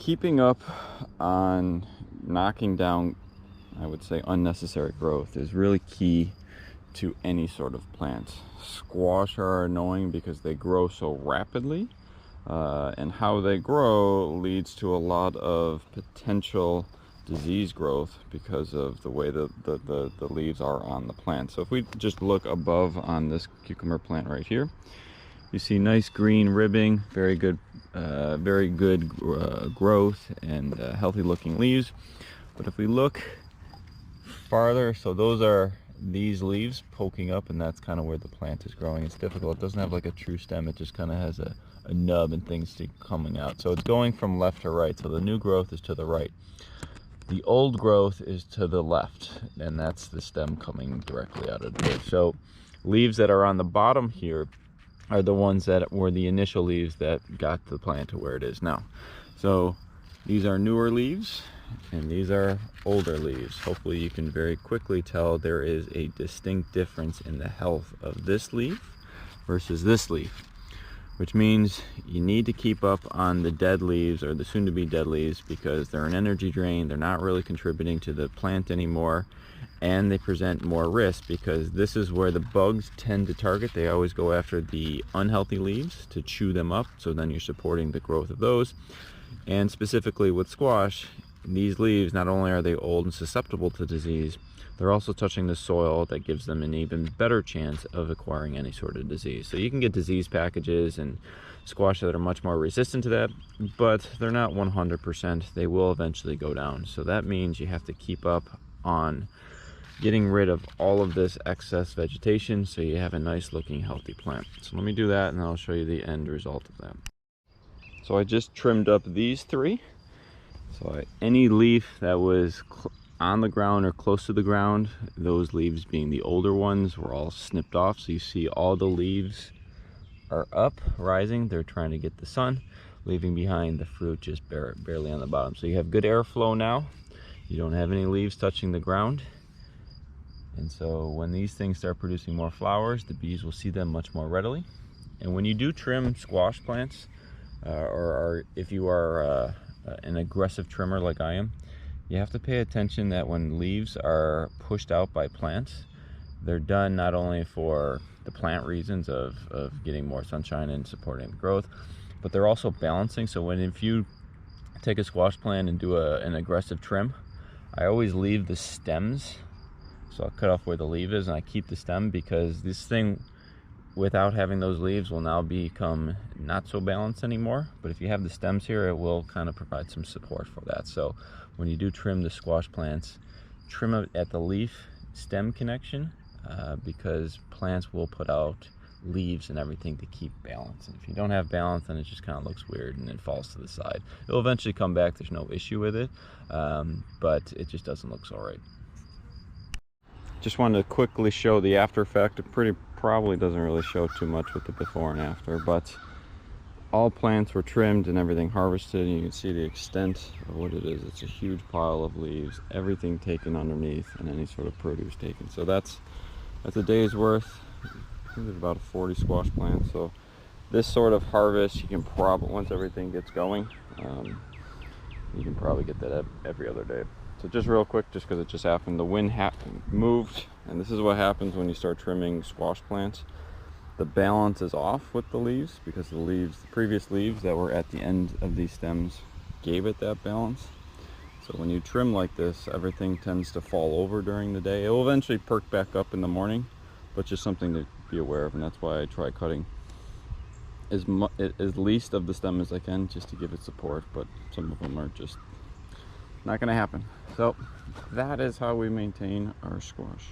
keeping up on knocking down, I would say, unnecessary growth is really key to any sort of plant. Squash are annoying because they grow so rapidly, and how they grow leads to a lot of potential disease growth because of the way the leaves are on the plant. So if we just look above on this cucumber plant right here, you see nice green ribbing, very good growth and healthy looking leaves. But if we look farther, so those are these leaves poking up, and that's kind of where the plant is growing. It's difficult. It doesn't have like a true stem. It just kind of has a nub and things coming out. So it's going from left to right. So the new growth is to the right. The old growth is to the left, and that's the stem coming directly out of the root. So leaves that are on the bottom here are the ones that were the initial leaves that got the plant to where it is now. So these are newer leaves and these are older leaves. Hopefully you can very quickly tell there is a distinct difference in the health of this leaf versus this leaf, which means you need to keep up on the dead leaves, or the soon-to-be dead leaves, because they're an energy drain. They're not really contributing to the plant anymore, and they present more risk because this is where the bugs tend to target. They always go after the unhealthy leaves to chew them up, so then you're supporting the growth of those. And specifically with squash, these leaves, not only are they old and susceptible to disease, they're also touching the soil that gives them an even better chance of acquiring any sort of disease. So you can get disease packages and squash that are much more resistant to that, but they're not 100%. They will eventually go down. So that means you have to keep up on getting rid of all of this excess vegetation so you have a nice looking healthy plant. So let me do that and I'll show you the end result of that. So I just trimmed up these three. So any leaf that was on the ground or close to the ground, those leaves being the older ones, were all snipped off. So you see all the leaves are up, rising. They're trying to get the sun, leaving behind the fruit just barely on the bottom. So you have good airflow now. You don't have any leaves touching the ground. And so when these things start producing more flowers, the bees will see them much more readily. And when you do trim squash plants, or if you are an aggressive trimmer like I am, you have to pay attention that when leaves are pushed out by plants, they're done not only for the plant reasons of getting more sunshine and supporting the growth, but they're also balancing. So if you take a squash plant and do an aggressive trim, I always leave the stems. So I'll cut off where the leaf is and I keep the stem, because this thing, without having those leaves, will now become not so balanced anymore. But if you have the stems here, it will kind of provide some support for that. So when you do trim the squash plants, trim it at the leaf stem connection, because plants will put out leaves and everything to keep balance. And if you don't have balance, then it just kind of looks weird and it falls to the side. It'll eventually come back, there's no issue with it, but it just doesn't look so right. Just wanted to quickly show the after effect. It probably doesn't really show too much with the before and after, but all plants were trimmed and everything harvested, and you can see the extent of what it is. It's a huge pile of leaves, everything taken underneath, and any sort of produce taken. So that's a day's worth. I think there's about 40 squash plants. So this sort of harvest, you can probably, once everything gets going, you can probably get that every other day. So just real quick, just because it just happened, the wind moved, and this is what happens when you start trimming squash plants. The balance is off with the leaves, because the previous leaves that were at the end of these stems gave it that balance. So when you trim like this, everything tends to fall over during the day. It will eventually perk back up in the morning, but just something to be aware of, and that's why I try cutting as least of the stem as I can, just to give it support, but some of them are just not going to happen. So that is how we maintain our squash.